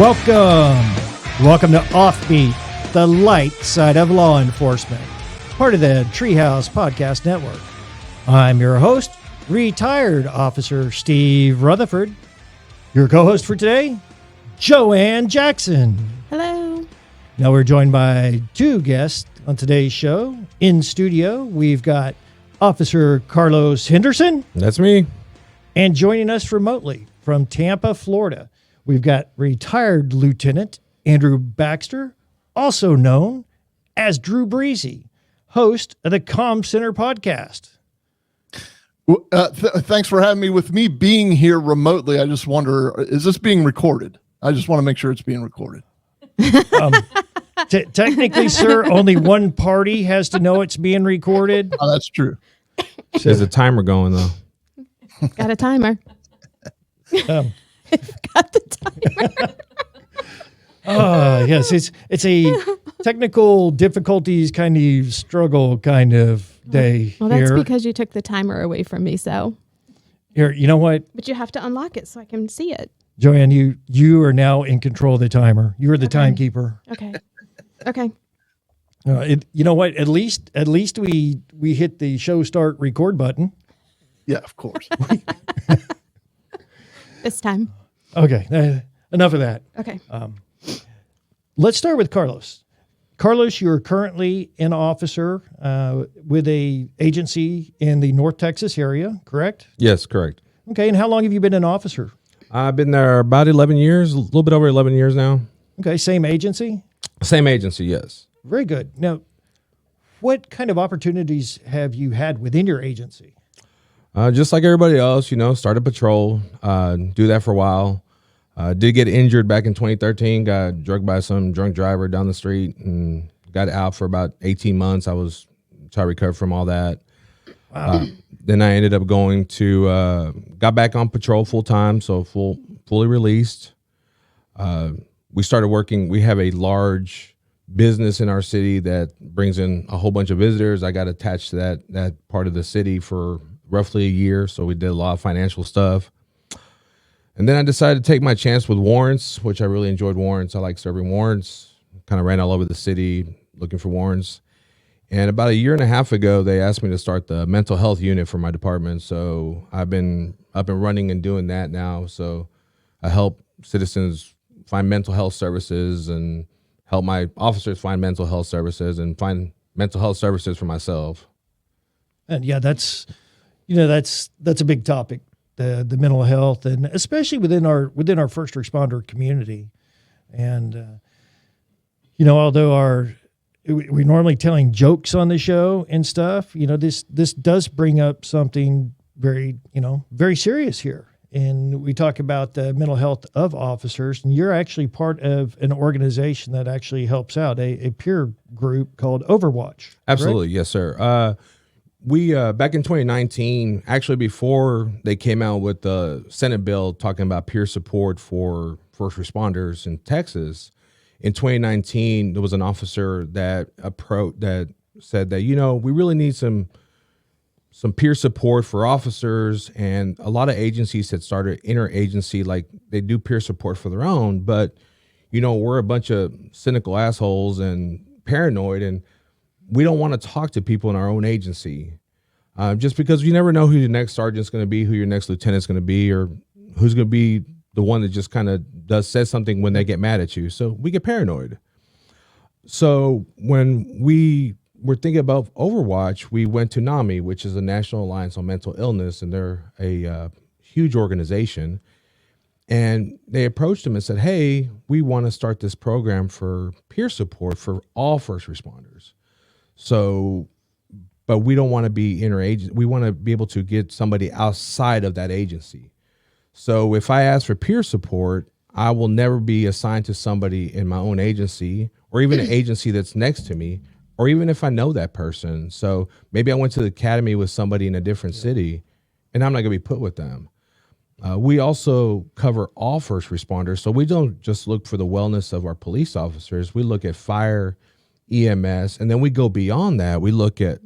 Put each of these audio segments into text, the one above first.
Welcome to Offbeat, the light side of law enforcement, part of the Treehouse Podcast Network. I'm your host, retired Officer Steve Rutherford. Your co-host for today, Joann Jackson. Hello. Now we're joined by two guests on today's show. In studio, we've got Officer Carlos Henderson. That's me. And joining us remotely from Tampa, Florida, we've got retired Lieutenant Andrew Baxter, also known as Drew Breasy, host of the Comm Center Podcast. Thanks for having me. With me being here remotely, I just wonder, is this being recorded? I just want to make sure it's being recorded. Technically, sir, only one party has to know it's being recorded. Oh, that's true. There's a timer going, though. Got a timer. Got the timer. Yes, it's a technical difficulties kind of struggle kind of day. Well, that's here. because you took the timer away from me, so. Here, you know what? But you have to unlock it so I can see it. Joann, you are now in control of the timer. You are the timekeeper. Okay. Okay. You know what? At least we hit the show start record button. Yeah, of course. This time. Okay, enough of that. Okay. Let's start with Carlos. Carlos, you're currently an officer with a agency in the North Texas area, correct? Yes, correct. Okay, and how long have you been an officer? I've been there about 11 years, a little bit over 11 years now. Okay, same agency? Same agency, yes. Very good. Now, what kind of opportunities have you had within your agency? Just like everybody else, started patrol, do that for a while. Did get injured back in 2013, got drugged by some drunk driver down the street and got out for about 18 months. I was trying to recover from all that. Wow. Then I ended up going to, got back on patrol full time, so fully released. We started working, we have a large business in our city that brings in a whole bunch of visitors. I got attached to that part of the city for roughly a year, so we did a lot of financial stuff. And then I decided to take my chance with warrants, which I really enjoyed warrants. I like serving warrants, kind of ran all over the city looking for warrants. And about a year and a half ago, they asked me to start the mental health unit for my department. So I've been up and running and doing that now. So I help citizens find mental health services and help my officers find mental health services and find mental health services for myself. And yeah, that's a big topic, the mental health, and especially within our first responder community. And although we're normally telling jokes on the show and stuff, this does bring up something very serious here. And we talk about the mental health of officers, and you're actually part of an organization that actually helps out, a peer group called Overwatch. Absolutely. Correct? Yes, sir. We, back in 2019, actually before they came out with the Senate bill talking about peer support for first responders in Texas, in 2019, there was an officer that said that, we really need some peer support for officers. And a lot of agencies had started interagency, like they do peer support for their own, but, we're a bunch of cynical assholes and paranoid, and we don't want to talk to people in our own agency just because you never know who your next sergeant's going to be, who your next lieutenant's going to be, or who's going to be the one that just kind of says something when they get mad at you. So we get paranoid. So when we were thinking about Overwatch, we went to NAMI, which is the National Alliance on Mental Illness, and they're a huge organization. And they approached them and said, hey, we want to start this program for peer support for all first responders. So, but we don't want to be interagency. We want to be able to get somebody outside of that agency. So if I ask for peer support, I will never be assigned to somebody in my own agency or even an agency that's next to me, or even if I know that person. So maybe I went to the academy with somebody in a different city and I'm not going to be put with them. We also cover all first responders. So we don't just look for the wellness of our police officers. We look at fire, EMS, and then we go beyond that. We look at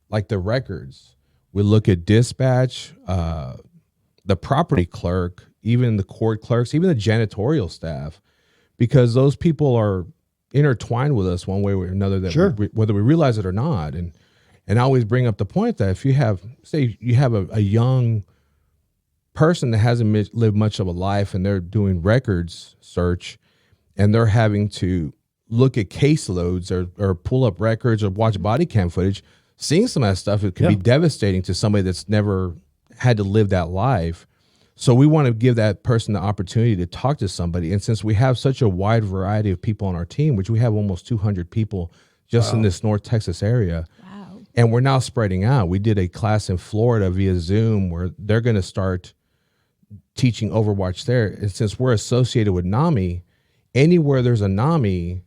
like the records. We look at dispatch, the property clerk, even the court clerks, even the janitorial staff, because those people are intertwined with us one way or another, that Sure. whether we realize it or not. And I always bring up the point that if you have, say you have a young person that hasn't lived much of a life and they're doing records search and they're having to look at caseloads or pull up records or watch body cam footage, seeing some of that stuff, it can be devastating to somebody that's never had to live that life. So we want to give that person the opportunity to talk to somebody. And since we have such a wide variety of people on our team, which we have almost 200 people just in this North Texas area, Wow. and we're now spreading out. We did a class in Florida via Zoom where they're going to start teaching Overwatch there. And since we're associated with NAMI, anywhere there's a NAMI,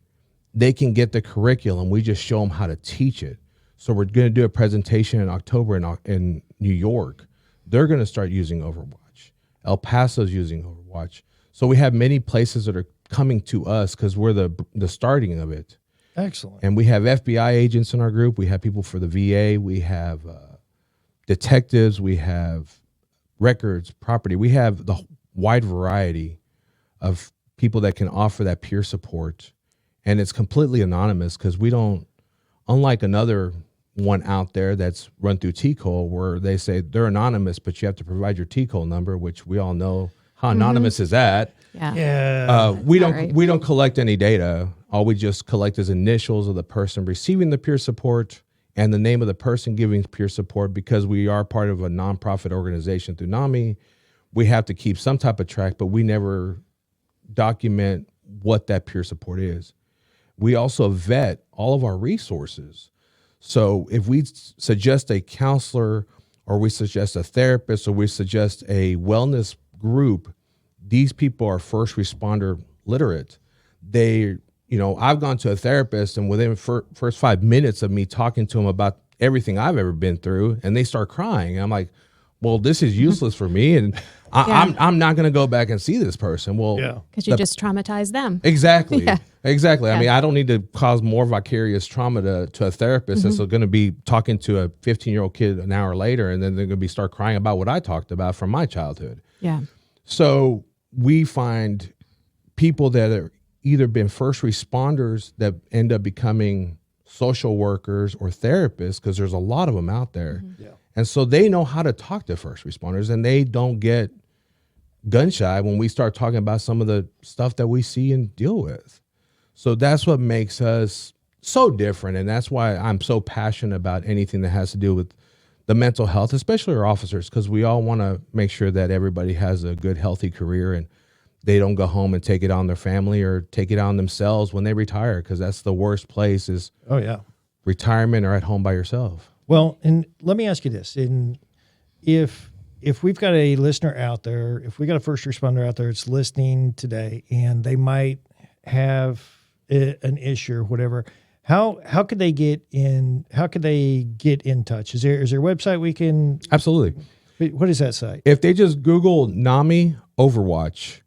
they can get the curriculum. We just show them how to teach it. So we're going to do a presentation in October in New York. They're going to start using Overwatch. El Paso's using Overwatch. So we have many places that are coming to us because we're the starting of it. Excellent. And we have FBI agents in our group. We have people for the VA. We have detectives. We have records, property. We have the wide variety of people that can offer that peer support. And it's completely anonymous because we don't, unlike another one out there that's run through TCOL where they say they're anonymous, but you have to provide your TCOL number, which we all know how anonymous is that. Yeah. Yeah. We not don't right. we don't collect any data. All we just collect is initials of the person receiving the peer support and the name of the person giving peer support. Because we are part of a nonprofit organization through NAMI, we have to keep some type of track, but we never document what that peer support is. We also vet all of our resources. So if we suggest a counselor or we suggest a therapist or we suggest a wellness group, these people are first responder literate. I've gone to a therapist and within first 5 minutes of me talking to them about everything I've ever been through, and they start crying. I'm like, well, this is useless for me. And I'm not going to go back and see this person. Well, Because you just traumatized them. Exactly. Yeah. Exactly. I Yeah. mean, I don't need to cause more vicarious trauma to a therapist that's going to be talking to a 15-year-old kid an hour later, and then they're going to start crying about what I talked about from my childhood. Yeah. So we find people that are either been first responders that end up becoming social workers or therapists, because there's a lot of them out there. Yeah. And so they know how to talk to first responders, and they don't get gun shy when we start talking about some of the stuff that we see and deal with. So that's what makes us so different. And that's why I'm so passionate about anything that has to do with the mental health, especially our officers, because we all want to make sure that everybody has a good, healthy career and they don't go home and take it on their family or take it on themselves when they retire, because that's the worst place is Oh, yeah. retirement or at home by yourself. Well, and let me ask you this. If we've got a listener out there, if we got a first responder out there that's listening today and they might have an issue or whatever, how could they get in? How could they get in touch? Is there a website we can? Absolutely. What is that site? If they just Google NAMI Overwatch,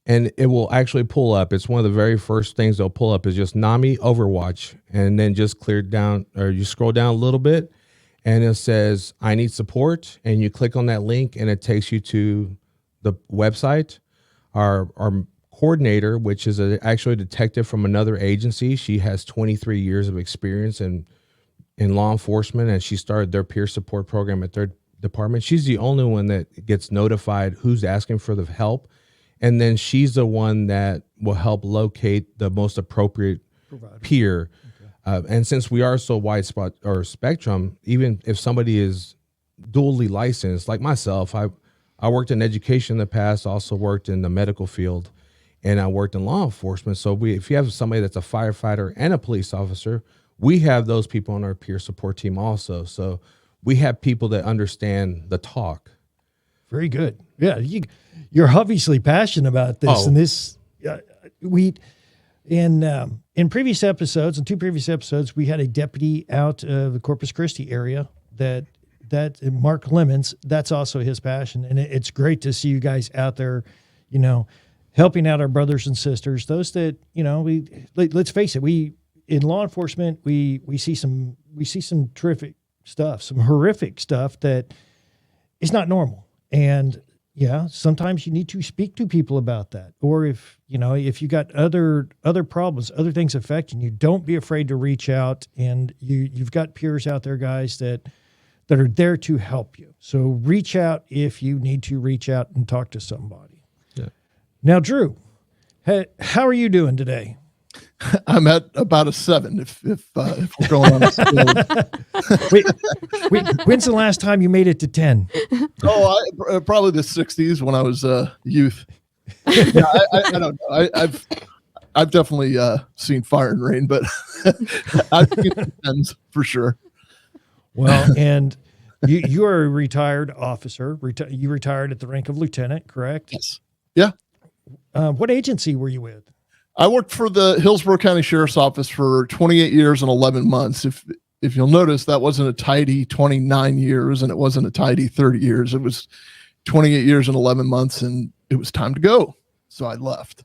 and it will actually pull up. It's one of the very first things they'll pull up is just NAMI Overwatch, and then just clear down, or you scroll down a little bit, and it says, I need support, and you click on that link, and it takes you to the website. Our coordinator, which is actually a detective from another agency, she has 23 years of experience in law enforcement, and she started their peer support program at their department. She's the only one that gets notified who's asking for the help, and then she's the one that will help locate the most appropriate peer. Okay. And since we are so wide spectrum, even if somebody is dually licensed, like myself, I worked in education in the past, also worked in the medical field, and I worked in law enforcement. So if you have somebody that's a firefighter and a police officer, we have those people on our peer support team also. So we have people that understand the talk. Very good. Yeah, you're obviously passionate about this, and this in previous episodes, in 2 previous episodes, we had a deputy out of the Corpus Christi area that Mark Lemons. That's also his passion, and it's great to see you guys out there, helping out our brothers and sisters. Those that let's face it, we in law enforcement we see some terrific stuff, some horrific stuff that is not normal. And yeah, sometimes you need to speak to people about that. Or if you got other problems, other things affecting you, don't be afraid to reach out. And you've got peers out there, guys, that are there to help you. So reach out if you need to reach out and talk to somebody. Yeah. Now, Drew, how are you doing today? I'm at about a 7 if we're going on a scale. Wait, when's the last time you made it to 10? Probably the 60s when I was youth. Yeah, I don't know. I've definitely seen fire and rain, but I've seen the 10s for sure. Well, and you are a retired officer. You retired at the rank of lieutenant, correct? Yes. Yeah. What agency were you with? I worked for the Hillsborough County Sheriff's Office for 28 years and 11 months. If you'll notice, that wasn't a tidy 29 years and it wasn't a tidy 30 years. It was 28 years and 11 months, and it was time to go. So I left.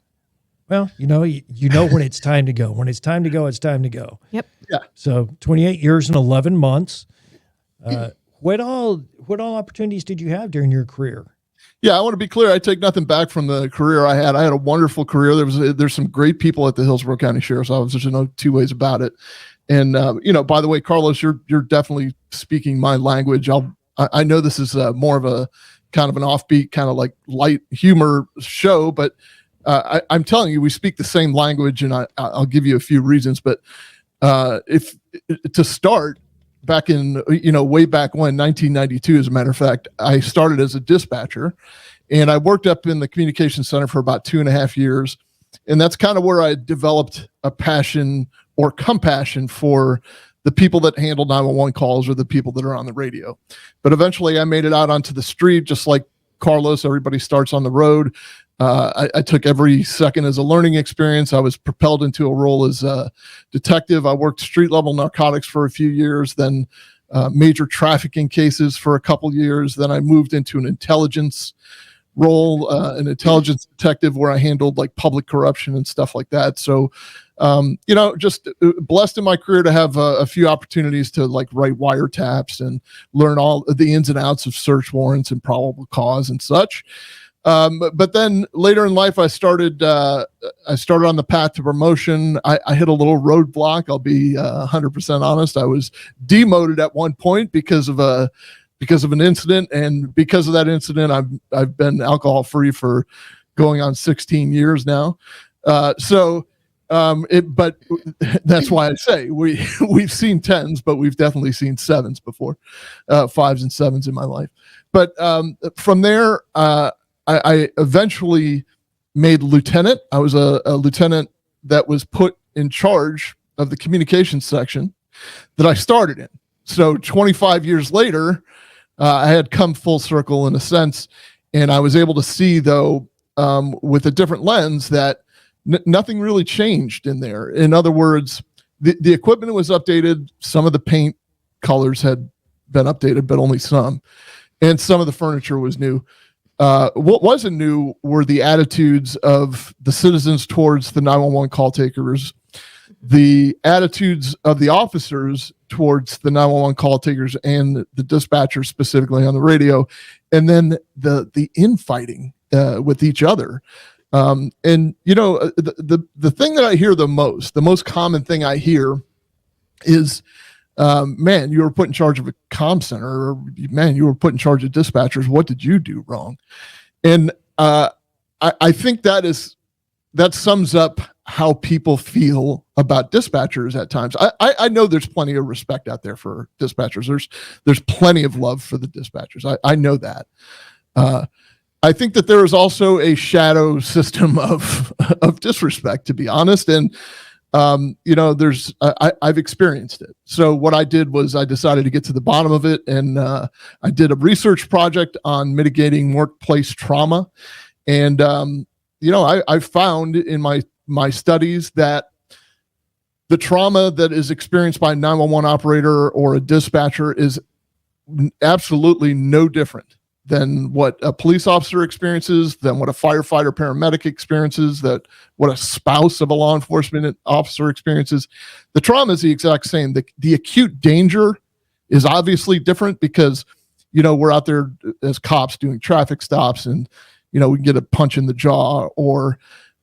Well, you know when it's time to go. When it's time to go, it's time to go. Yep. Yeah. So 28 years and 11 months. What all opportunities did you have during your career? Yeah, I want to be clear. I take nothing back from the career I had. I had a wonderful career. There's some great people at the Hillsborough County Sheriff's Office. There's no two ways about it. And by the way, Carlos, you're definitely speaking my language. I know this is more of a kind of an offbeat, kind of like light humor show, but I'm telling you, we speak the same language, and I'll give you a few reasons. But if to start. Back in, way back when, 1992, as a matter of fact, I started as a dispatcher, and I worked up in the communications center for about 2.5 years. And that's kind of where I developed a passion or compassion for the people that handle 911 calls or the people that are on the radio. But eventually I made it out onto the street, just like Carlos. Everybody starts on the road. I took every second as a learning experience. I was propelled into a role as a detective. I worked street level narcotics for a few years, then major trafficking cases for a couple years. Then I moved into an intelligence role, an intelligence detective, where I handled like public corruption and stuff like that. So, just blessed in my career to have a few opportunities to like write wiretaps and learn all the ins and outs of search warrants and probable cause and such. But then later in life, I started on the path to promotion. I hit a little roadblock. I'll be 100% honest. I was demoted at one point because of an incident, and because of that incident, I've been alcohol free for going on 16 years now. But that's why I say we've seen 10s, but we've definitely seen 7s before, 5s and 7s in my life. But from there, I eventually made lieutenant. I was a lieutenant that was put in charge of the communications section that I started in. So 25 years later, I had come full circle in a sense, and I was able to see, though, with a different lens, that nothing really changed in there. In other words, the equipment was updated. Some of the paint colors had been updated, but only some. And some of the furniture was new. What wasn't new were the attitudes of the citizens towards the 911 call takers, the attitudes of the officers towards the 911 call takers and the dispatchers specifically on the radio, and then the infighting with each other. The thing that I hear the most common thing I hear is, man, you were put in charge of a comm center, or man, you were put in charge of dispatchers. What did you do wrong? And I think that sums up how people feel about dispatchers at times. I know there's plenty of respect out there for dispatchers. There's plenty of love for the dispatchers. I know that. I think that there is also a shadow system of disrespect, to be honest. And I've experienced it. So what I did was I decided to get to the bottom of it, and I did a research project on mitigating workplace trauma. And I found in my studies that the trauma that is experienced by a 911 operator or a dispatcher is absolutely no different than what a police officer experiences, than what a firefighter paramedic experiences, that what a spouse of a law enforcement officer experiences. The trauma is the exact same. The acute danger is obviously different, because we're out there as cops doing traffic stops, and we can get a punch in the jaw, or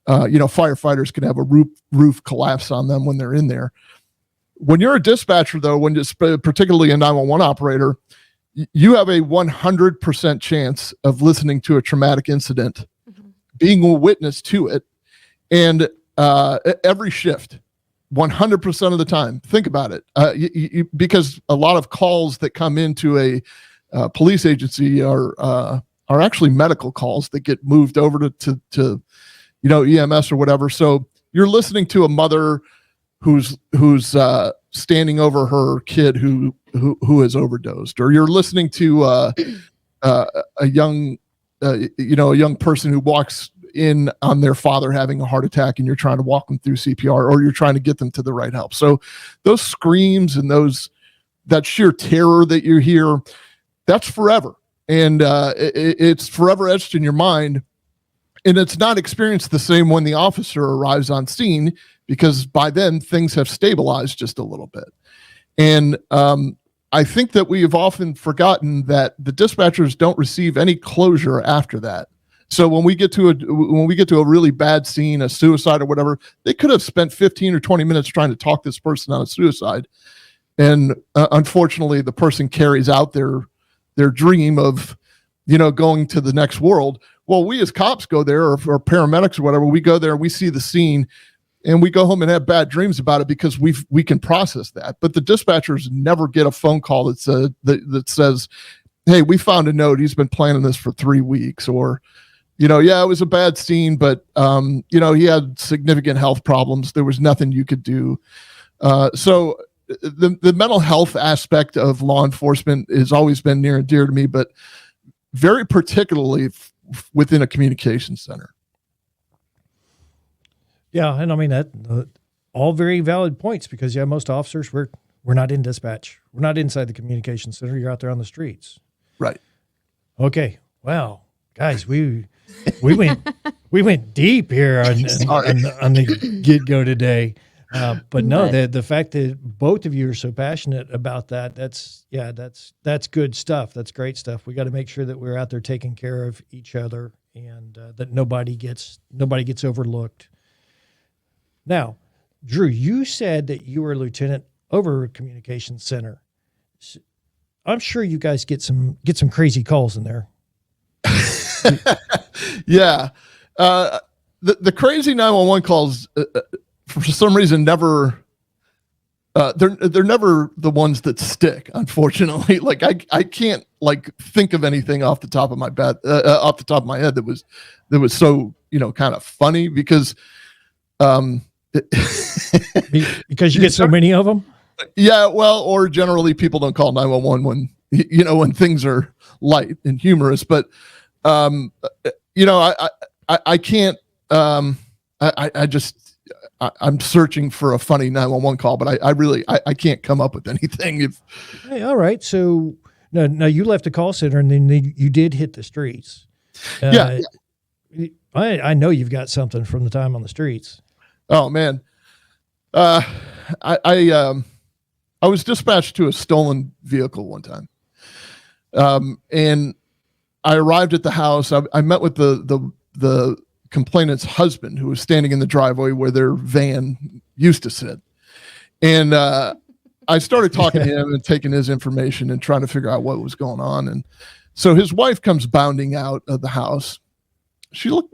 firefighters can have a roof collapse on them when they're in there. When you're a dispatcher, though, when it's particularly a 911 operator, you have a 100% chance of listening to a traumatic incident, being a witness to it, and every shift, 100% of the time. Think about it, because a lot of calls that come into a police agency are actually medical calls that get moved over to EMS or whatever. So you're listening to a mother who's standing over her kid who has overdosed, or you're listening to a young person who walks in on their father having a heart attack, and you're trying to walk them through CPR, or you're trying to get them to the right help. So those screams and that sheer terror that you hear, that's forever. And it's forever etched in your mind. And it's not experienced the same when the officer arrives on scene, because by then things have stabilized just a little bit. And I think that we have often forgotten that the dispatchers don't receive any closure after that. So when we get to a really bad scene, a suicide or whatever, they could have spent 15 or 20 minutes trying to talk this person out of suicide. And unfortunately, the person carries out their dream of, going to the next world. Well, we as cops go there, or paramedics or whatever, we go there, we see the scene, and we go home and have bad dreams about it because we can process that. But the dispatchers never get a phone call that says, hey, we found a note, he's been planning this for 3 weeks, or, it was a bad scene, but, he had significant health problems. There was nothing you could do. So the mental health aspect of law enforcement has always been near and dear to me, but very particularly within a communications center. Yeah, and I mean that all very valid points, because most officers we're not in dispatch. We're not inside the communications center. You're out there on the streets. Right. Okay. Wow, guys, we went deep here on the get-go today. But no, the fact that both of you are so passionate about that's good stuff. That's great stuff. We got to make sure that we're out there taking care of each other, and that nobody gets overlooked. Now, Drew, you said that you were a lieutenant over a communications center. So I'm sure you guys get some crazy calls in there. Yeah. The crazy 911 calls, for some reason, never, they're never the ones that stick, unfortunately. Like I can't think of anything off the top of my head that was so, kind of funny, because, because you get so many of them. Yeah. Well, or generally people don't call 911 when things are light and humorous, but, I can't, I'm searching for a funny 911 call, but I can't come up with anything. Hey, all right. So no, you left the call center, and then you did hit the streets. Yeah. I know you've got something from the time on the streets. Oh man. I was dispatched to a stolen vehicle one time. And I arrived at the house. I met with the complainant's husband, who was standing in the driveway where their van used to sit. And I started talking to him and taking his information and trying to figure out what was going on. And so his wife comes bounding out of the house. She looked,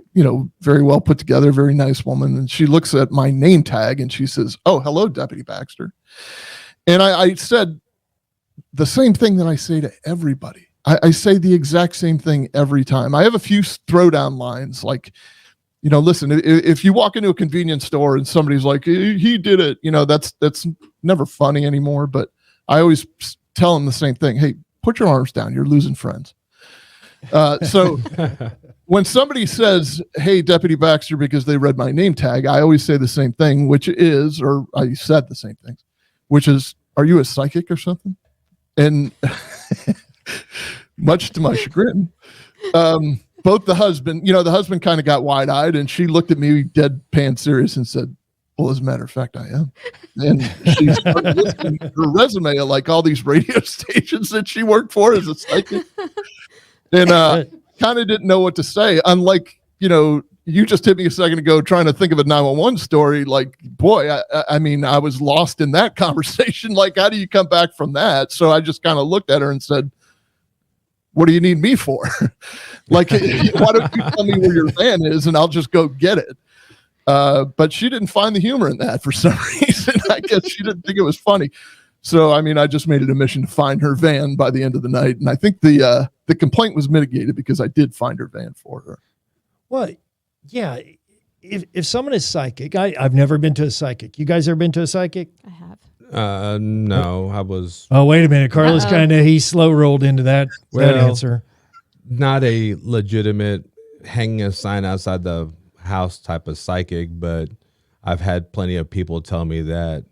very well put together, very nice woman. And she looks at my name tag and she says, "Oh, hello, Deputy Baxter." And I said the same thing that I say to everybody. I say the exact same thing every time. I have a few throwdown lines, like, listen, if you walk into a convenience store and somebody's like, he did it, that's never funny anymore. But I always tell them the same thing. Hey, put your arms down. You're losing friends. So when somebody says, "Hey, Deputy Baxter," because they read my name tag, I always say the same thing, which is, or I said the same thing, which is, "Are you a psychic or something?" And much to my chagrin, both the husband kind of got wide-eyed, and she looked at me deadpan serious and said, Well, as a matter of fact, I am. And she started listing her resume at like all these radio stations that she worked for as a psychic. And kind of didn't know what to say. Unlike, you just hit me a second ago trying to think of a 911 story. Like, boy, I mean, I was lost in that conversation. Like, how do you come back from that? So I just kind of looked at her and said, what do you need me for? Like, why don't you tell me where your van is and I'll just go get it? But she didn't find the humor in that for some reason. I guess she didn't think it was funny. So, I mean, I just made it a mission to find her van by the end of the night. And I think the complaint was mitigated because I did find her van for her. Well, yeah. If someone is psychic, I've never been to a psychic. You guys ever been to a psychic? I have. No, I was. Oh, wait a minute. Carlos he slow rolled into that answer. Not a legitimate hanging a sign outside the house type of psychic, but I've had plenty of people tell me that,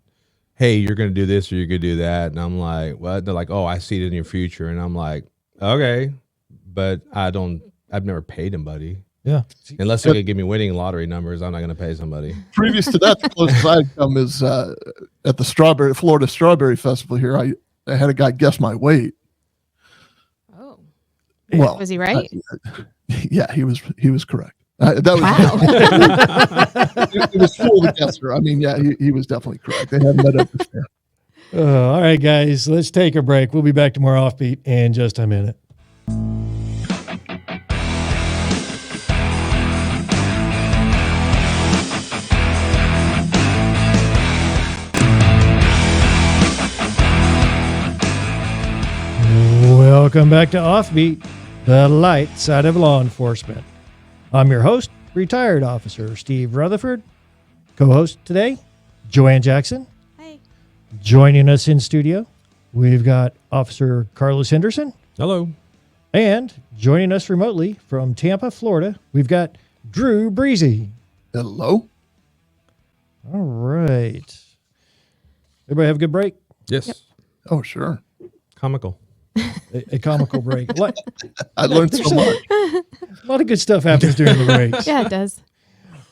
hey, you're going to do this or you're going to do that. And I'm like, what? They're like, oh, I see it in your future. And I'm like, okay, but I've never paid anybody. Yeah. Unless they're going to give me winning lottery numbers, I'm not going to pay somebody. Previous to that, the closest I'd come is at the Florida Strawberry Festival here. I had a guy guess my weight. Oh. Well, was he right? Yeah, he was correct. That was Wow. it was full of the guesser. I mean, yeah, he was definitely correct. They hadn't met up this year. All right, guys, let's take a break. We'll be back to more Offbeat in just a minute. Welcome back to Offbeat, the light side of law enforcement. I'm your host, retired officer Steve Rutherford. Co-host today, Joann Jackson. Hey. Joining us in studio, we've got Officer Carlos Henderson. Hello. And joining us remotely from Tampa, Florida, we've got Drew Breasy. Hello. All right. Everybody have a good break? Yes. Yep. Oh, sure. Comical. A comical break. I learned so much. A lot of good stuff happens during the breaks. Yeah, it does.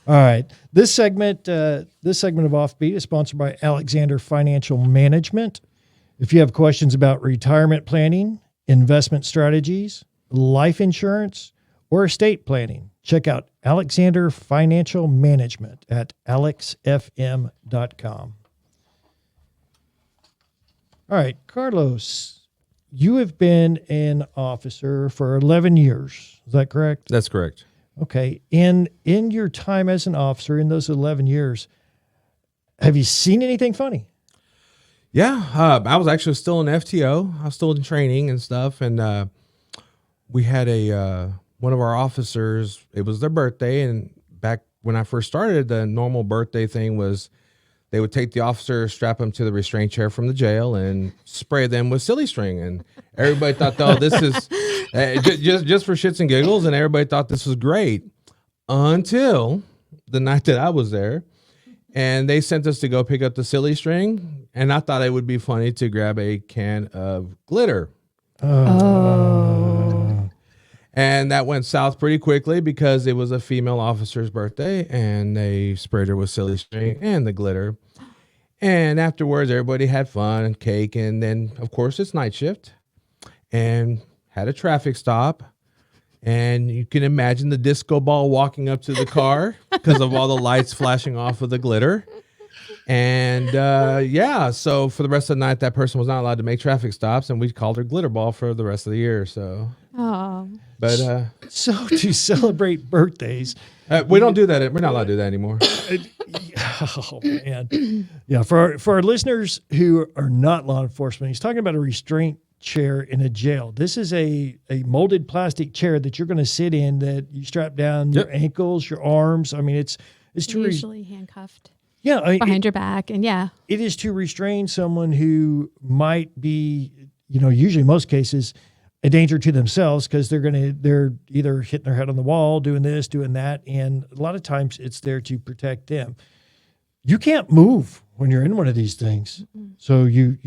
All right. This segment of Offbeat is sponsored by Alexander Financial Management. If you have questions about retirement planning, investment strategies, life insurance, or estate planning, check out Alexander Financial Management at alexfm.com. All right, Carlos, you have been an officer for 11 years. Is that correct? That's correct. Okay. In your time as an officer in those 11 years, have you seen anything funny? Yeah. I was actually still in FTO. I was still in training and stuff. And we had one of our officers, it was their birthday. And back when I first started, the normal birthday thing was they would take the officer, strap them to the restraint chair from the jail, and spray them with silly string. And everybody thought, oh, this is just for shits and giggles. And everybody thought this was great until the night that I was there. And they sent us to go pick up the silly string. And I thought it would be funny to grab a can of glitter. Oh. And that went south pretty quickly because it was a female officer's birthday and they sprayed her with silly string and the glitter. And afterwards, everybody had fun and cake. And then, of course, it's night shift and had a traffic stop. And you can imagine the disco ball walking up to the car because of all the lights flashing off of the glitter. And so for the rest of the night, that person was not allowed to make traffic stops, and we called her Glitter Ball for the rest of the year. So, but so to celebrate birthdays, we don't do that. We're not allowed to do that anymore. Oh man, yeah. For our listeners who are not law enforcement, he's talking about a restraint chair in a jail. This is a molded plastic chair that you're going to sit in that you strap down your ankles, your arms. I mean, it's usually handcuffed. Yeah, behind your back, and it is to restrain someone who might be, usually in most cases, a danger to themselves because they're either hitting their head on the wall, doing this, doing that, and a lot of times it's there to protect them. You can't move when you're in one of these things, so you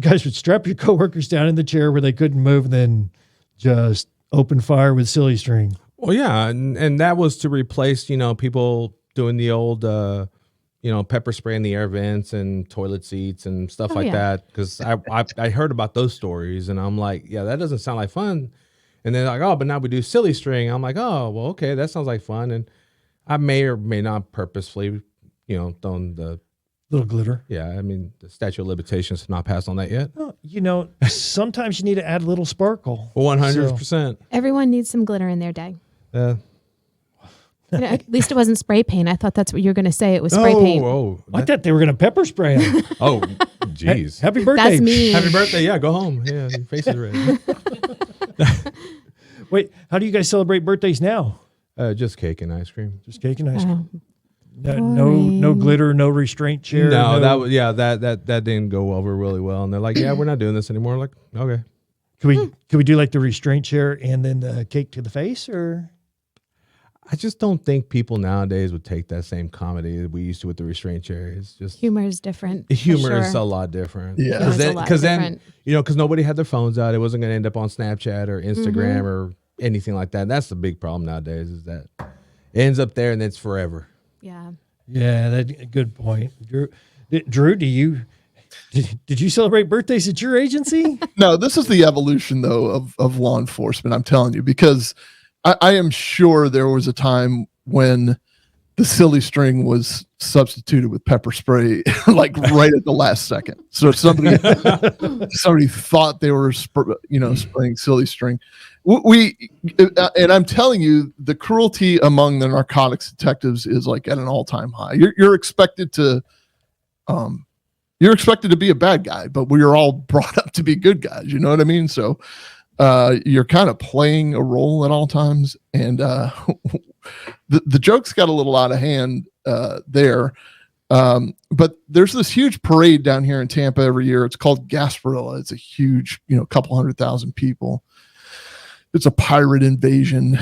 guys would strap your coworkers down in the chair where they couldn't move, and then just open fire with silly string. Well, yeah, and that was to replace, people doing the old pepper spray in the air vents and toilet seats and stuff like yeah. that. Because I heard about those stories, and I'm like, yeah, that doesn't sound like fun. And they're like, oh, but now we do silly string. I'm like, oh, well, okay, that sounds like fun. And I may or may not purposefully, thrown the Little glitter. Yeah, I mean, the statute of limitations have not passed on that yet. Well, sometimes you need to add a little sparkle. 100%. Everyone needs some glitter in their day. Yeah. At least it wasn't spray paint. I thought that's what you were going to say. It was spray paint. I thought they were going to pepper spray him. Oh, jeez. Happy birthday. That's me. Happy birthday. Yeah, go home. Yeah, your face is red. Wait, how do you guys celebrate birthdays now? Just cake and ice cream. Just cake and ice cream. Oh, No glitter, no restraint chair. No, that didn't go over really well. And they're like, yeah, we're not doing this anymore. Like, okay. Can we do like the restraint chair and then the cake to the face, or? I just don't think people nowadays would take that same comedy that we used to with the restraint chair. It's just humor is different. humor for is sure. a lot different. Yeah. Humor's a lot Because then, different. because nobody had their phones out. It wasn't going to end up on Snapchat or Instagram or anything like that. That's the big problem nowadays, is that it ends up there and it's forever. Yeah. Yeah, that good point. Drew, did you celebrate birthdays at your agency? No, this is the evolution though of law enforcement. I'm telling you, because I am sure there was a time when the silly string was substituted with pepper spray, like right at the last second. So somebody thought they were, spraying silly string. And I'm telling you, the cruelty among the narcotics detectives is like at an all-time high. You're expected to be a bad guy, but we are all brought up to be good guys. You know what I mean? So you're kind of playing a role at all times, and the jokes got a little out of hand there. But there's this huge parade down here in Tampa every year. It's called Gasparilla. It's a huge, couple 100,000 people. It's a pirate invasion.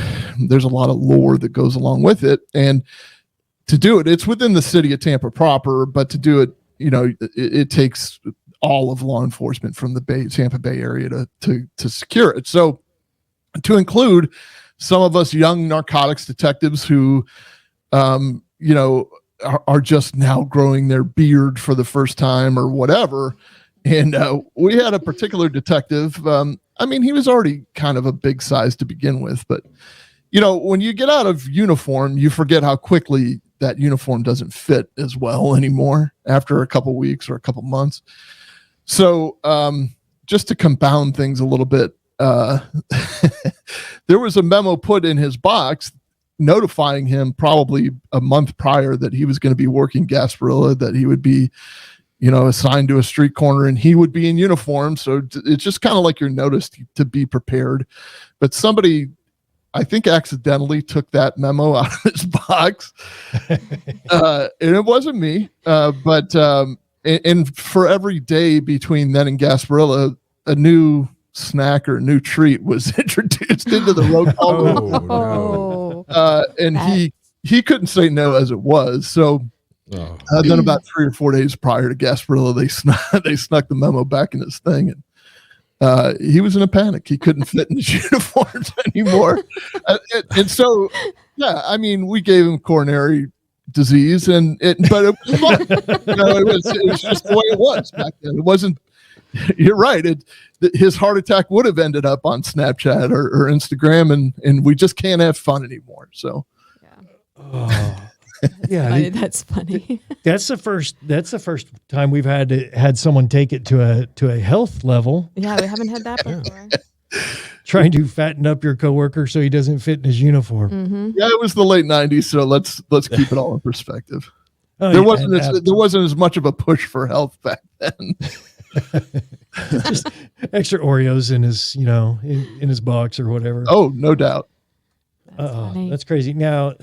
There's a lot of lore that goes along with it. And to do it, it's within the city of Tampa proper, but to do it, it takes all of law enforcement from the Tampa Bay area to secure it. So to include some of us young narcotics detectives who, are just now growing their beard for the first time or whatever. And we had a particular detective. He was already kind of a big size to begin with, but when you get out of uniform, you forget how quickly that uniform doesn't fit as well anymore after a couple weeks or a couple months. So just to compound things a little bit, there was a memo put in his box notifying him probably a month prior that he was going to be working Gasparilla, that he would be, assigned to a street corner and he would be in uniform. So it's just kind of like you're noticed to be prepared. But somebody, I think, accidentally took that memo out of his box. And it wasn't me. But for every day between then and Gasparilla, a new snack or a new treat was introduced into the roll call room. And he couldn't say no as it was. So then about 3 or 4 days prior to Gasparilla, they snuck the memo back in his thing, and he was in a panic. He couldn't fit in his uniforms anymore. And so, we gave him coronary disease, but it was fun. It was just the way it was back then. It wasn't. You're right. His heart attack would have ended up on Snapchat or Instagram, and we just can't have fun anymore. So, That's funny. That's the first time we've had someone take it to a health level. Yeah, we haven't had that before. Trying to fatten up your coworker so he doesn't fit in his uniform. Mm-hmm. Yeah, it was the late '90s, so let's keep it all in perspective. Oh, there wasn't as much of a push for health back then. Just extra Oreos in his in his box or whatever. Oh, no doubt. That's crazy. Now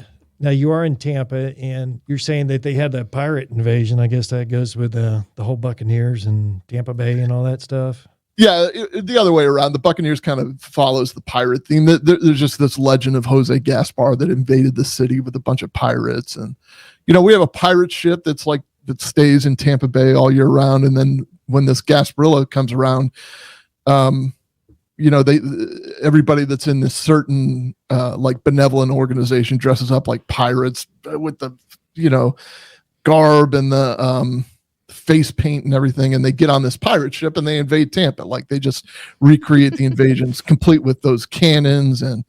you are in Tampa, and you're saying that they had the pirate invasion. I guess that goes with the whole Buccaneers and Tampa Bay and all that stuff. Yeah, the other way around. The Buccaneers kind of follows the pirate theme. There's just this legend of Jose Gaspar that invaded the city with a bunch of pirates, and we have a pirate ship that stays in Tampa Bay all year round. And then when this Gasparilla comes around, everybody that's in this certain benevolent organization dresses up like pirates with the garb and the face paint and everything, and they get on this pirate ship and they invade Tampa. Like they just recreate the invasions, complete with those cannons, and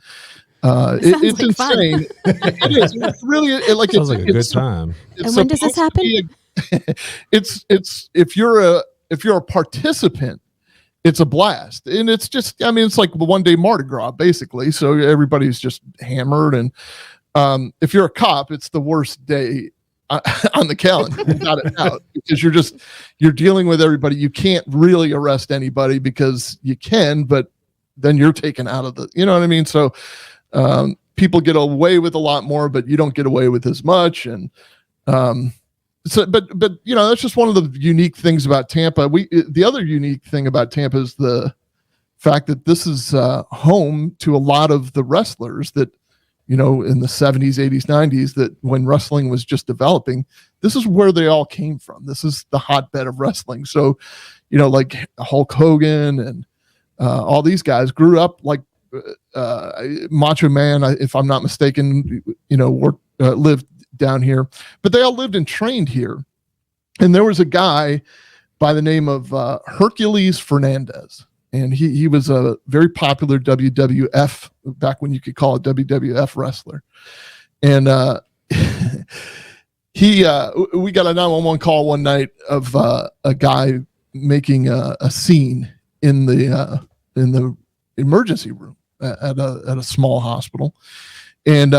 it's like insane. It is. It's really like sounds like a good time. And when does this happen? It's if you're a participant, it's a blast, and it's just, I mean, it's like the 1 day Mardi Gras basically. So everybody's just hammered, and if you're a cop, it's the worst day on the calendar, without a doubt, because you're dealing with everybody. You can't really arrest anybody because you can, but then you're taken out of the, you know what I mean? So people get away with a lot more, but you don't get away with as much. And so, but you know, that's just one of the unique things about Tampa. The other unique thing about Tampa is the fact that this is home to a lot of the wrestlers that, you know, in the 70s, 80s, 90s, that when wrestling was just developing, this is where they all came from. This is the hotbed of wrestling. So, you know, like Hulk Hogan and all these guys grew up like Macho Man, if I'm not mistaken, you know, lived down here, but they all lived and trained here. And there was a guy by the name of Hercules Fernandez. And he was a very popular WWF, back when you could call it WWF wrestler. And we got a 911 call one night of a guy making a scene in the emergency room at a small hospital. And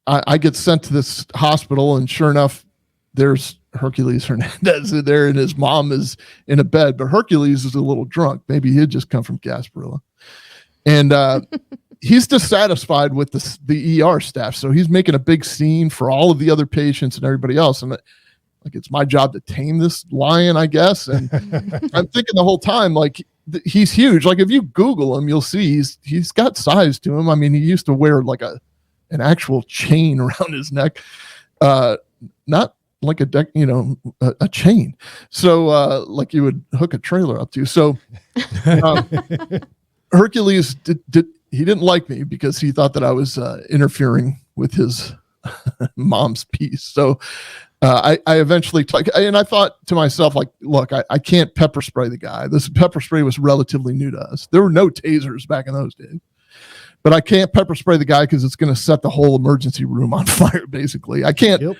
I get sent to this hospital, and sure enough, there's Hercules Hernandez there, and his mom is in a bed, but Hercules is a little drunk. Maybe he'd just come from Gasparilla. And he's dissatisfied with the ER staff. So he's making a big scene for all of the other patients and everybody else. And like, it's my job to tame this lion, I guess. And I'm thinking the whole time, like, he's huge. Like, if you Google him, you'll see he's got size to him. I mean, he used to wear like an actual chain around his neck. Not like a chain. So like you would hook a trailer up to. So Hercules he didn't like me because he thought that I was interfering with his mom's piece. So I eventually and I thought to myself, like, look, I can't pepper spray the guy. This pepper spray was relatively new to us. There were no tasers back in those days. But I can't pepper spray the guy because it's going to set the whole emergency room on fire, basically. I can't. Yep.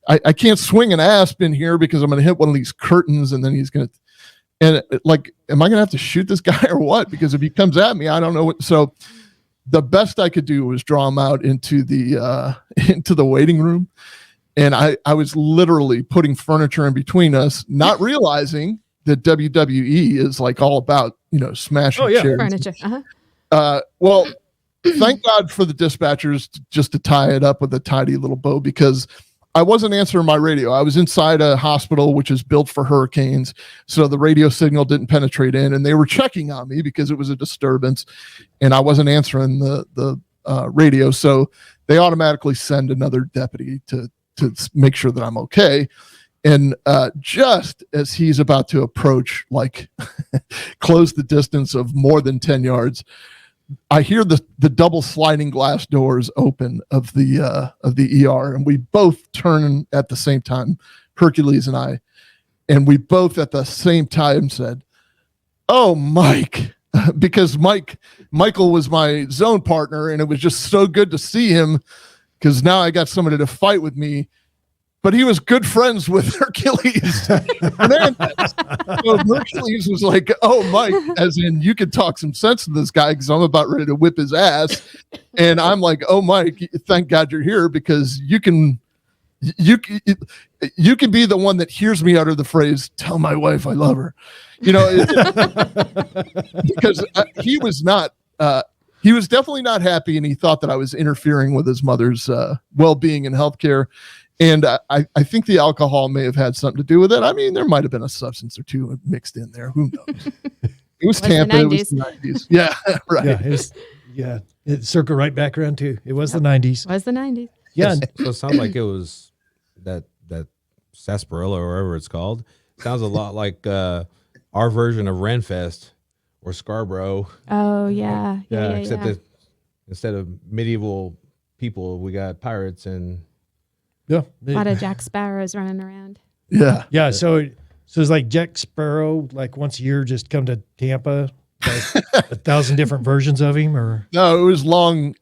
I can't swing an asp in here because I'm going to hit one of these curtains, and then he's going to, and like, am I going to have to shoot this guy or what? Because if he comes at me, I don't know what. So the best I could do was draw him out into the waiting room. And I was literally putting furniture in between us, not realizing that WWE is like all about, you know, smashing chairs. Furniture. Well, thank God for the dispatchers just to tie it up with a tidy little bow, because I wasn't answering my radio. I was inside a hospital, which is built for hurricanes. So the radio signal didn't penetrate in, and they were checking on me because it was a disturbance, and I wasn't answering the radio. So they automatically send another deputy to make sure that I'm okay. And just as he's about to approach, like close the distance of more than 10 yards, I hear the double sliding glass doors open of the ER, and we both turn at the same time, Hercules and I, and we both at the same time said, "Oh, Mike," because Michael was my zone partner, and it was just so good to see him because now I got somebody to fight with me. But he was good friends with Hercules Hernandez. So Hercules was like, "Oh, Mike," as in, you could talk some sense to this guy because I'm about ready to whip his ass. And I'm like, "Oh, Mike, thank God you're here, because you can be the one that hears me utter the phrase, 'Tell my wife I love her.'" You know, because he was not. He was definitely not happy, and he thought that I was interfering with his mother's well-being and healthcare. And I think the alcohol may have had something to do with it. I mean, there might have been a substance or two mixed in there. Who knows? It was Tampa. It was the 90s. Yeah, right. Yeah, it circled right back around too. It was the 90s. It was the 90s. Yeah. So it sounds like it was that sarsaparilla or whatever it's called. Sounds a lot like our version of Renfest or Scarborough. Oh, yeah. Except that instead of medieval people, we got pirates and Yeah. A lot of Jack Sparrows running around. Yeah. Yeah. So it's like Jack Sparrow, like once a year, just come to Tampa, like 1,000 different versions of him, or No, it was long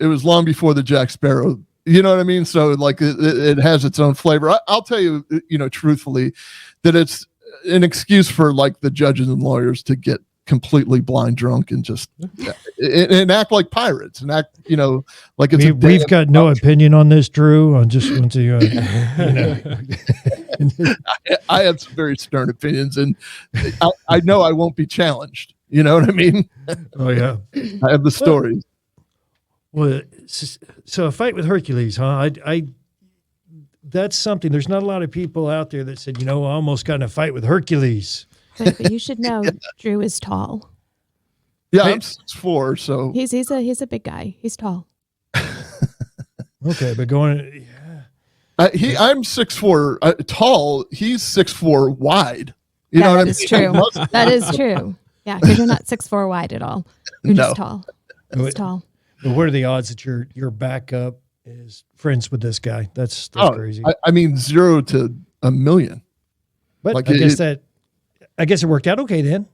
before the Jack Sparrow. You know what I mean? So like it has its own flavor. I'll tell you, truthfully, that it's an excuse for like the judges and lawyers to get completely blind drunk and just and act like pirates and act, like it's we've got no opinion on this, Drew. I just want to, I have some very stern opinions, and I know I won't be challenged. You know what I mean? Oh yeah, I have the stories. Well, so a fight with Hercules, huh? I that's something. There's not a lot of people out there that said, I almost got in a fight with Hercules. But you should know, Drew is tall. Yeah, I'm 6'4", so He's a big guy. He's tall. Okay, but going, I'm 6'4", tall. He's 6'4" wide. You know what I mean? That is true. That is true. Yeah, because you're not 6'4" wide at all. You're just tall. He's tall. But what are the odds that your backup is friends with this guy? That's crazy. I mean, 0 to a million. But like I guess it worked out okay then.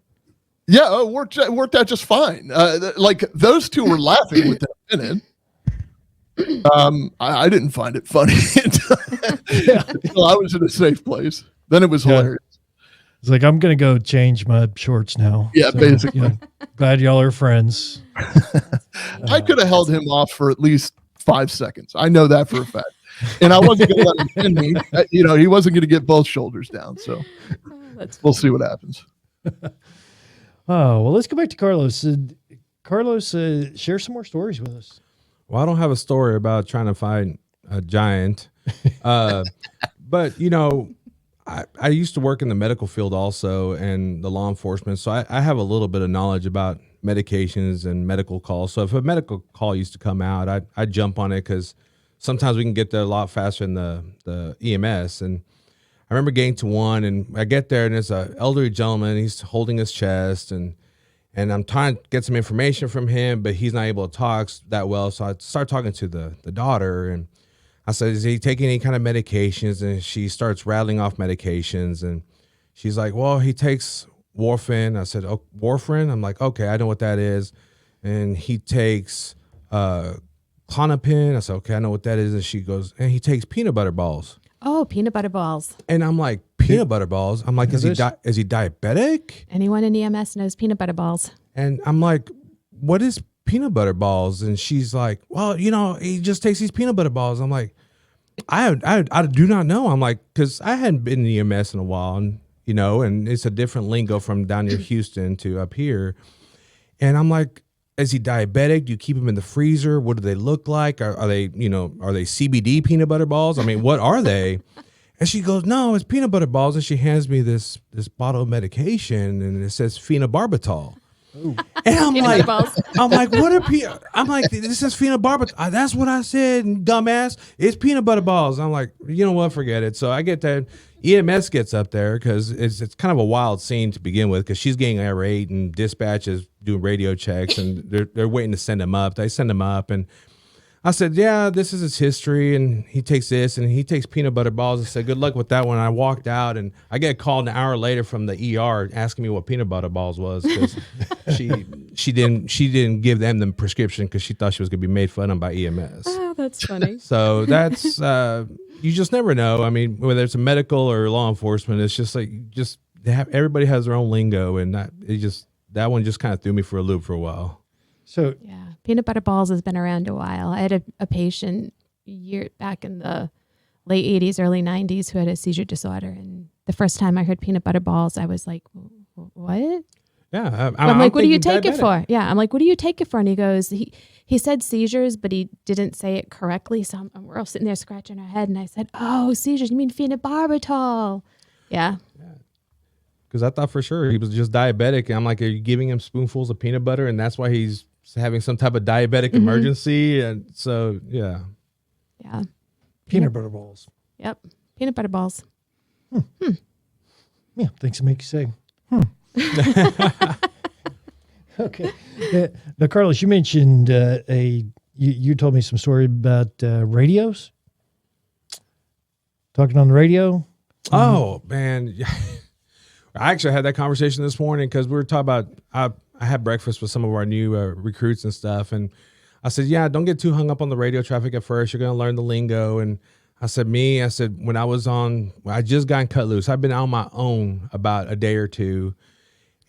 Yeah, it worked out just fine. Like those two were laughing with that in it. I didn't find it funny until I was in a safe place. Then it was hilarious. It's like, I'm going to go change my shorts now. Yeah, basically. Glad y'all are friends. I could have held him off for at least 5 seconds. I know that for a fact. And I wasn't going to let him pin me. He wasn't going to get both shoulders down. So we'll see what happens. Oh, well, let's go back to Carlos. Carlos, share some more stories with us. Well, I don't have a story about trying to find a giant. But, I used to work in the medical field also and the law enforcement. So I have a little bit of knowledge about medications and medical calls. So if a medical call used to come out, I'd jump on it because sometimes we can get there a lot faster than the EMS. And I remember getting to one, and I get there, and there's an elderly gentleman. He's holding his chest, and I'm trying to get some information from him, but he's not able to talk that well. So I start talking to the daughter, and I said, is he taking any kind of medications? And she starts rattling off medications, and she's like, well, he takes warfarin. I said, oh, warfarin? I'm like, okay, I know what that is. And he takes Clonopin. I said, okay, I know what that is. And she goes, and he takes peanut butter balls. Oh, peanut butter balls. And I'm like, peanut butter balls? I'm like, is he diabetic? Anyone in EMS knows peanut butter balls. And I'm like, what is peanut butter balls? And she's like, well, he just takes these peanut butter balls. I'm like, I do not know. I'm like, because I hadn't been in EMS in a while, and it's a different lingo from down near Houston to up here. And I'm like, is he diabetic? Do you keep him in the freezer? What do they look like? Are they CBD peanut butter balls? I mean, what are they? And she goes, no, it's peanut butter balls. And she hands me this bottle of medication, and it says phenobarbital. Ooh. And I'm like, what are I'm like, this is phenobarbital. That's what I said, dumbass. It's peanut butter balls. I'm like, you know what? Forget it. So I get that. EMS gets up there because it's kind of a wild scene to begin with, because she's getting irate and dispatch is doing radio checks, and they're waiting to send him up. They send him up, and I said, yeah, this is his history, and he takes this, and he takes peanut butter balls. I said, good luck with that one. I walked out, and I get called an hour later from the ER asking me what peanut butter balls was, because she didn't give them the prescription because she thought she was going to be made fun of by EMS. Oh, that's funny. So that's you just never know. I mean, whether it's a medical or law enforcement, it's just like everybody has their own lingo, and that one just kind of threw me for a loop for a while. So yeah, peanut butter balls has been around a while. I had a patient back in the late 80s, early 90s who had a seizure disorder, and the first time I heard peanut butter balls, I was like, what? Yeah, I'm like, what do you take it for? Yeah, I'm like, what do you take it for? And he goes, he said seizures, but he didn't say it correctly. So we're all sitting there scratching our head, and I said, oh, seizures, you mean phenobarbital? Yeah. Because I thought for sure he was just diabetic. And I'm like, are you giving him spoonfuls of peanut butter, and that's why he's having some type of diabetic emergency? And so, yeah. Yeah. Peanut butter balls. Yep. Peanut butter balls. Yeah, things that make you say, Okay. Now, Carlos, you mentioned you told me some story about radios. talking on the radio? Oh, man. I actually had that conversation this morning because we were talking about, I had breakfast with some of our new recruits and stuff. And I said, yeah, don't get too hung up on the radio traffic at first. You're going to learn the lingo. And I said, when I just got cut loose, I've been on my own about a day or two.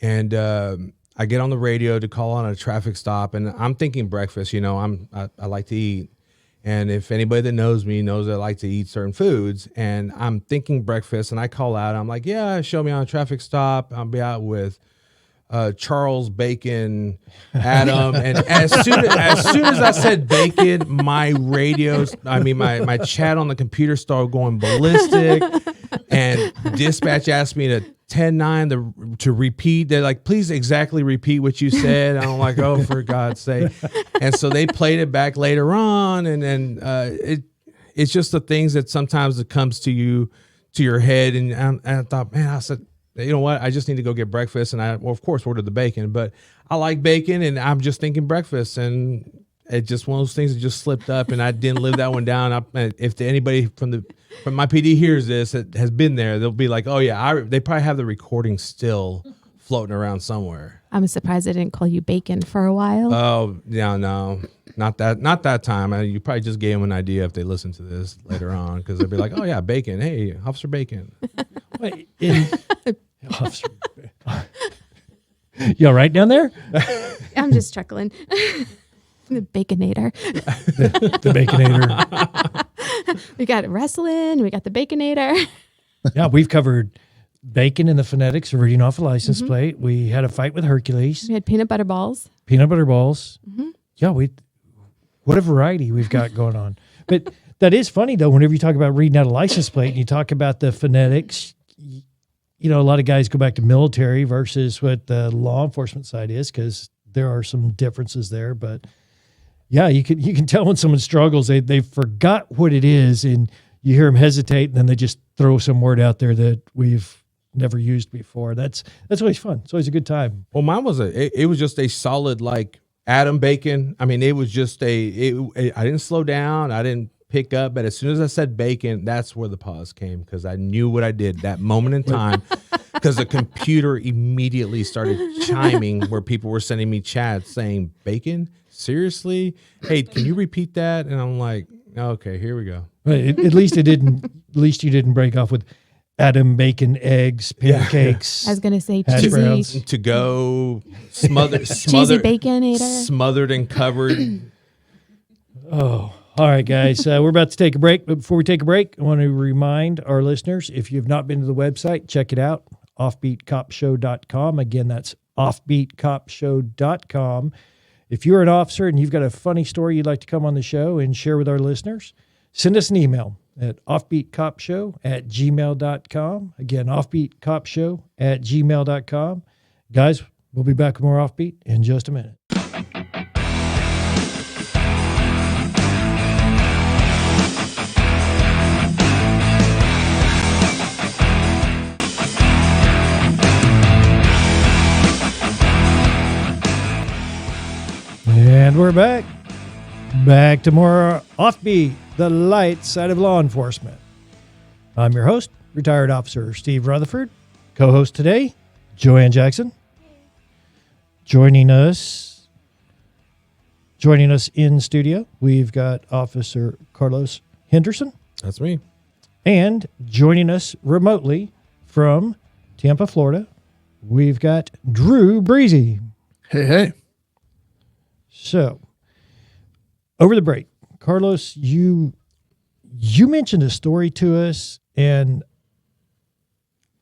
And I get on the radio to call on a traffic stop. And I'm thinking breakfast, I like to eat. And if anybody that knows me knows I like to eat certain foods, and I'm thinking breakfast, and I call out, I'm like, yeah, show me on a traffic stop. I'll be out with Charles, Bacon, Adam. And as soon as I said bacon, my my chat on the computer started going ballistic, and dispatch asked me to 10-9 to repeat. They're like, please exactly repeat what you said. And I'm like, oh, for God's sake. And so they played it back later on. And then it's just the things that sometimes it comes to your head. And I thought, man, I said, you know what? I just need to go get breakfast. And of course, ordered the bacon. But I like bacon, and I'm just thinking breakfast. And it's just one of those things that just slipped up, and I didn't live that one down. If anybody from my PD hears this that has been there, they'll be like, oh yeah, they probably have the recording still floating around somewhere. I'm surprised I didn't call you Bacon for a while. Oh yeah, no, not that time. You probably just gave them an idea if they listen to this later on, because they'll be like, oh yeah, Bacon. Hey, Officer Bacon. Wait, Officer, you all right down there? I'm just chuckling. The Baconator. The Baconator. We got wrestling. We got the Baconator. Yeah, we've covered bacon and the phonetics of reading off a license plate. We had a fight with Hercules. We had peanut butter balls. Peanut butter balls. Yeah, what a variety we've got going on. But that is funny, though, whenever you talk about reading out a license plate and you talk about the phonetics, a lot of guys go back to military versus what the law enforcement side is, because there are some differences there. But yeah, you can tell when someone struggles, they forgot what it is, and you hear them hesitate, and then they just throw some word out there that we've never used before. That's always fun. It's always a good time. Well, mine was it was just a solid, like, Adam Bacon. I mean, it was just I didn't slow down. I didn't pick up. But as soon as I said bacon, that's where the pause came, because I knew what I did that moment in time, because the computer immediately started chiming where people were sending me chats saying, bacon? Seriously? Hey, can you repeat that? And I'm like, okay, here we go. At least you didn't break off with Adam Bacon, eggs, pancakes. I was going to say hash browns. cheesy. To go smothered Cheesy Baconator. smothered and covered. Oh, all right, guys. We're about to take a break. But before we take a break, I want to remind our listeners, if you've not been to the website, check it out, offbeatcopshow.com. Again, that's offbeatcopshow.com. If you're an officer and you've got a funny story you'd like to come on the show and share with our listeners, send us an email at offbeatcopshow@gmail.com. Again, offbeatcopshow@gmail.com. Guys, we'll be back with more Offbeat in just a minute. And we're back to more Offbeat, the light side of law enforcement. I'm your host, retired officer Steve Rutherford. Co-host today, Joann Jackson. Joining us in studio, we've got Officer Carlos Henderson. That's me. And joining us remotely from Tampa, Florida, we've got Drew Breasy. Hey. So, over the break, Carlos, you mentioned a story to us, and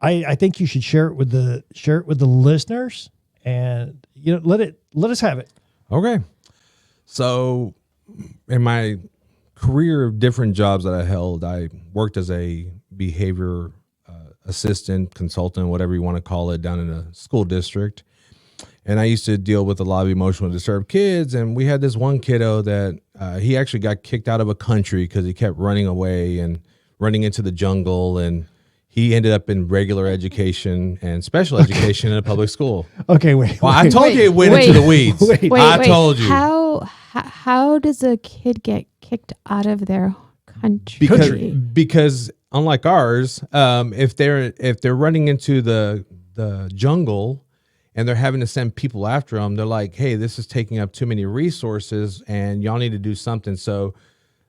I think you should share it with the listeners, and let us have it. Okay. So, in my career of different jobs that I held, I worked as a behavior assistant, consultant, whatever you want to call it, down in a school district. And I used to deal with a lot of emotionally disturbed kids. And we had this one kiddo that he actually got kicked out of a country because he kept running away and running into the jungle. And he ended up in regular education and special education in a public school. Okay, wait. Well, I told you it went into the weeds. I told you. How does a kid get kicked out of their country? Because unlike ours, if they're running into the jungle and they're having to send people after them, they're like, hey, this is taking up too many resources and y'all need to do something. So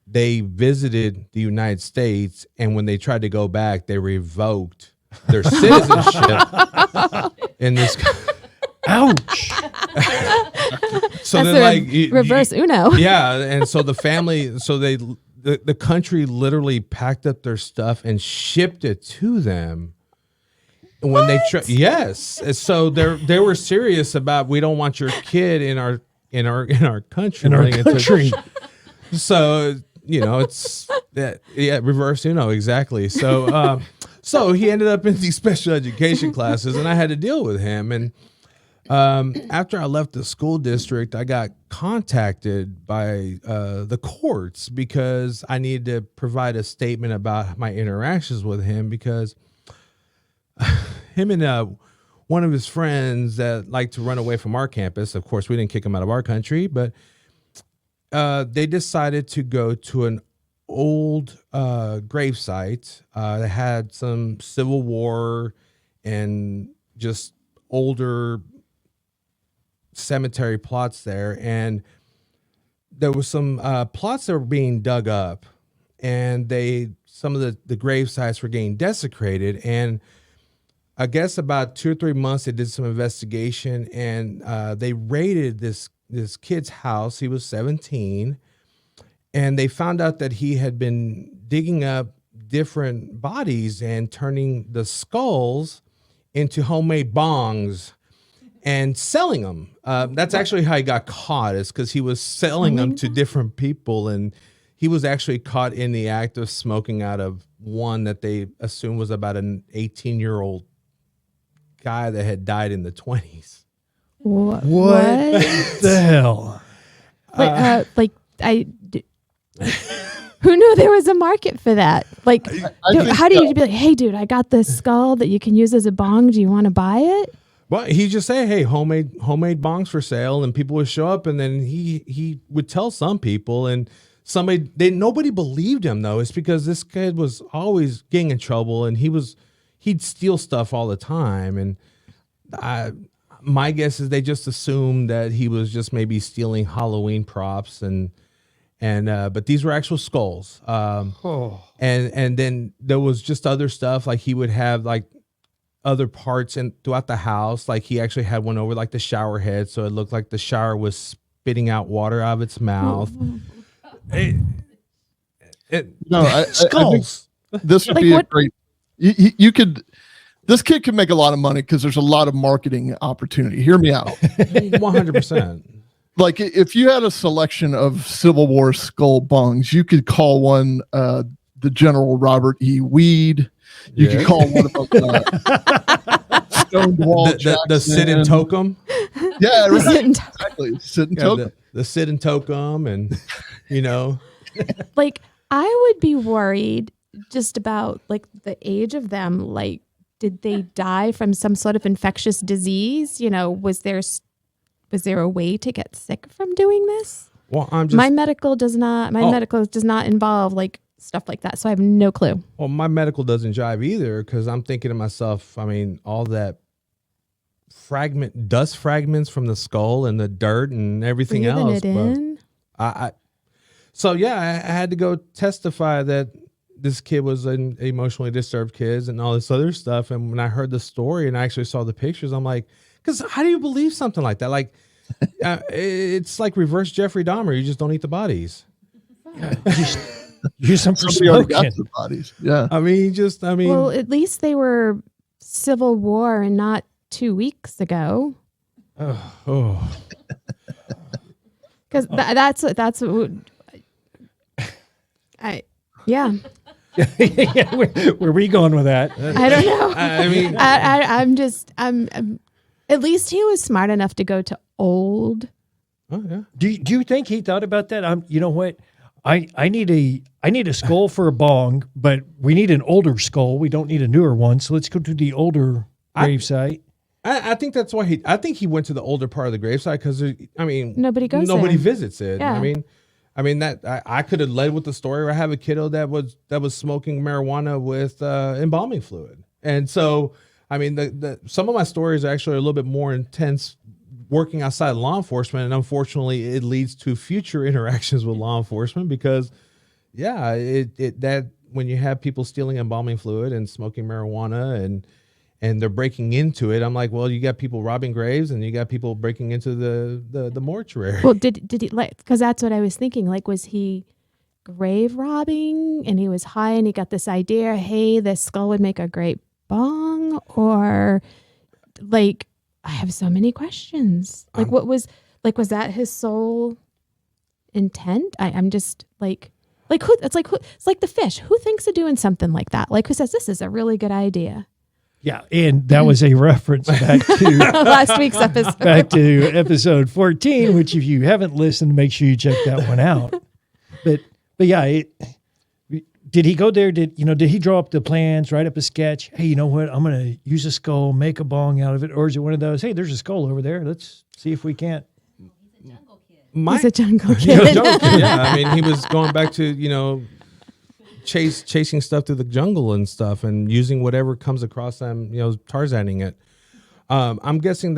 they visited the United States, and when they tried to go back, they revoked their citizenship in this. Ouch. So That's then, like, reverse Uno. Yeah, and so the family, so the country literally packed up their stuff and shipped it to them. And when they yes, so they were serious about, we don't want your kid in our country. In our country. So it's reverse Uno, exactly. So so he ended up in these special education classes, and I had to deal with him. And after I left the school district, I got contacted by the courts because I needed to provide a statement about my interactions with him, because him and one of his friends that liked to run away from our campus, of course, we didn't kick him out of our country, but they decided to go to an old gravesite that had some Civil War and just older cemetery plots there, and there was some plots that were being dug up, and some of the grave sites were getting desecrated. And I guess about 2 or 3 months they did some investigation, and they raided this kid's house. He was 17, and they found out that he had been digging up different bodies and turning the skulls into homemade bongs and selling them. That's actually how he got caught, is because he was selling them to different people, and he was actually caught in the act of smoking out of one that they assumed was about an 18-year-old guy that had died in the 20s. What the hell? Who knew there was a market for that? Like, how do you be like, hey, dude, I got this skull that you can use as a bong. Do you want to buy it? Well, he just say, hey, homemade bongs for sale, and people would show up, and then he would tell some people, and nobody believed him, though. It's because this kid was always getting in trouble, and he'd steal stuff all the time, and my guess is they just assumed that he was just maybe stealing Halloween props, and but these were actual skulls. And then there was just other stuff, like he would have like other parts throughout the house. Like he actually had one over like the shower head, so it looked like the shower was spitting out water out of its mouth. Skulls. This would be a great. You could. This kid could make a lot of money because there's a lot of marketing opportunity. Hear me out. 100%. Like if you had a selection of Civil War skull bongs, you could call one the General Robert E. Weed. You could call one of them Stonewall Jackson. The Sid and Tokum. Yeah, right. Exactly. Sid and Tokum. The Sid and Tokum, and Like, I would be worried just about like the age of them. Like, did they die from some sort of infectious disease? Was there a way to get sick from doing this? Well, my medical does not involve like stuff like that, so I have no clue. Well, my medical doesn't jive either, because I'm thinking to myself, I mean, all that dust fragments from the skull and the dirt and everything else. I had to go testify that this kid was an emotionally disturbed kid and all this other stuff. And when I heard the story and I actually saw the pictures, I'm like, because how do you believe something like that? Like, it's like reverse Jeffrey Dahmer. You just don't eat the bodies. Use them for Somebody smoking. got the bodies. Yeah. Well, at least they were Civil War and not 2 weeks ago. Because that's what yeah. Where are we going with that? I don't know. I mean, I'm at least he was smart enough to go to old. Oh yeah. Do you think he thought about that? You know what? I need a skull for a bong, but we need an older skull. We don't need a newer one. So let's go to the older gravesite. I think that's why I think he went to the older part of the gravesite, because nobody goes nobody there. visits it. Yeah. I mean, I mean, that I could have led with the story where I have a kiddo that was smoking marijuana with embalming fluid. And so, I mean, some of my stories are actually a little bit more intense working outside law enforcement. And unfortunately, it leads to future interactions with law enforcement because, yeah, that when you have people stealing embalming fluid and smoking marijuana and they're breaking into it, I'm like, well, you got people robbing graves and you got people breaking into the mortuary. Well, did he, like, because that's what I was thinking. Like, was he grave robbing and he was high and he got this idea, hey, this skull would make a great bong? Or like, I have so many questions. Like, what was that his sole intent? I'm just like who? It's like the fish. Who thinks of doing something like that? Like, who says this is a really good idea? Yeah, and that was a reference back to last week's episode. Back to episode 14, which if you haven't listened, make sure you check that one out. But yeah, did he go there? Did he draw up the plans, write up a sketch? Hey, you know what? I'm going to use a skull, make a bong out of it. Or is it one of those, hey, there's a skull over there. Let's see if we can't. He's a jungle kid. Yeah, I mean, he was going back to, chasing stuff through the jungle and stuff and using whatever comes across them, Tarzaning it. I'm guessing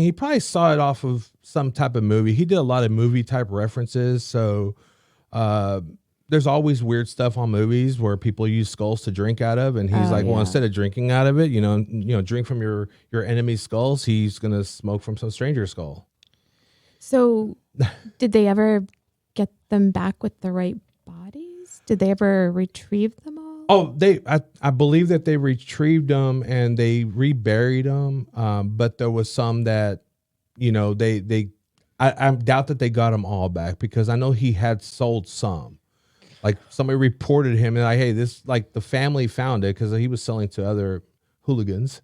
he probably saw it off of some type of movie. He did a lot of movie type references. So there's always weird stuff on movies where people use skulls to drink out of. And he's well, instead of drinking out of it, drink from your enemy's skulls, he's going to smoke from some stranger's skull. So did they ever get them back with the right bodies? Did they ever retrieve them all? Oh, I believe that they retrieved them and they reburied them. But there was some that, I doubt that they got them all back because I know he had sold some. Like somebody reported him and hey, the family found it because he was selling to other hooligans.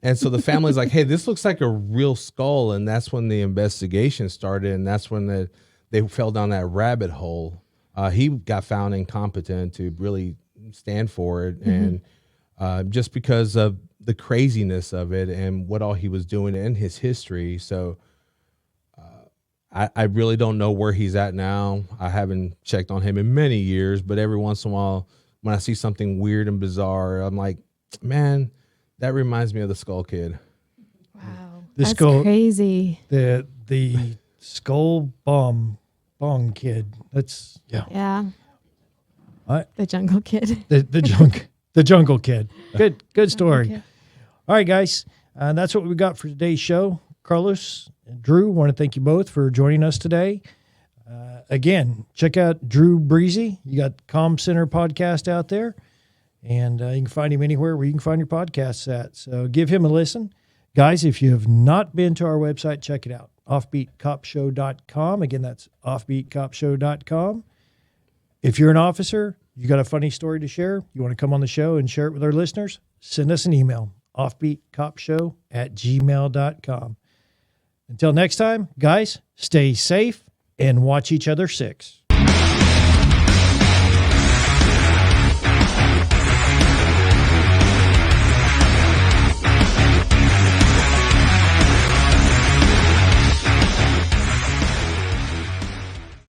And so the family's like, hey, this looks like a real skull. And that's when the investigation started. And that's when they fell down that rabbit hole. He got found incompetent to really stand for it. Mm-hmm. And just because of the craziness of it and what all he was doing in his history. So I really don't know where he's at now. I haven't checked on him in many years, but every once in a while when I see something weird and bizarre, I'm like, man, that reminds me of the Skull Kid. Wow. That's crazy. The skull bong kid. That's Yeah. What? The jungle kid. The jungle kid. Good story. Okay. All right, guys. That's what we got for today's show. Carlos and Drew, want to thank you both for joining us today. Again, check out Drew Breasy. You got Comm Center Podcast out there. And you can find him anywhere where you can find your podcasts at. So give him a listen. Guys, if you have not been to our website, check it out. Offbeatcopshow.com. Again, that's offbeatcopshow.com. If you're an officer, you got a funny story to share, you want to come on the show and share it with our listeners, send us an email, offbeatcopshow@gmail.com. Until next time, guys, stay safe and watch each other 6.